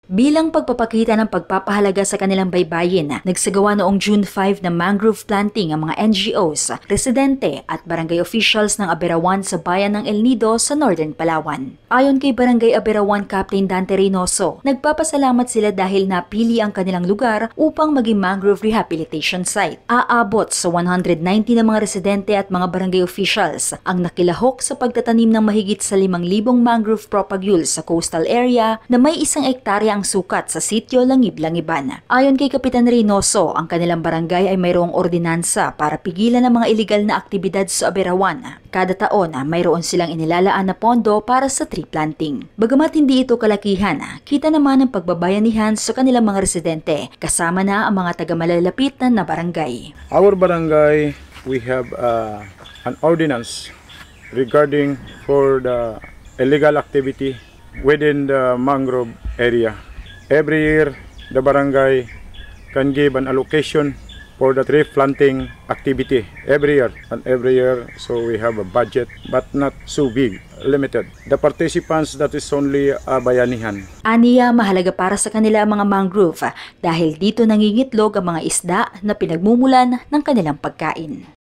Bilang pagpapakita ng pagpapahalaga sa kanilang baybayin, nagsagawa noong June 5 na mangrove planting ang mga NGOs, residente at barangay officials ng Aberawan sa bayan ng El Nido sa Northern Palawan. Ayon kay Barangay Aberawan Captain Dante Reynoso, nagpapasalamat sila dahil napili ang kanilang lugar upang maging mangrove rehabilitation site. Aabot sa 190 na mga residente at mga barangay officials ang nakilahok sa pagtatanim ng mahigit sa 5,000 mangrove propagules sa coastal area na may 1 hektarya ang sukat sa sitio Langib-Langiban. Ayon kay Kapitan Reynoso, ang kanilang barangay ay mayroong ordinansa para pigilan ang mga iligal na aktibidad sa Aberawan. Kada taon, mayroon silang inilalaan na pondo para sa tree planting. Bagamat hindi ito kalakihan, kita naman ang pagbabayanihan sa kanilang mga residente, kasama na ang mga taga-malalapitan na barangay. Our barangay, we have an ordinance regarding for the illegal activity within the mangrove area. Every year, the barangay can give an allocation for the tree planting activity every year. So we have a budget, but not so big, limited. The participants, that is only bayanihan. Aniya, mahalaga para sa kanila ang mga mangrove dahil dito nangingitlog ang mga isda na pinagmumulan ng kanilang pagkain.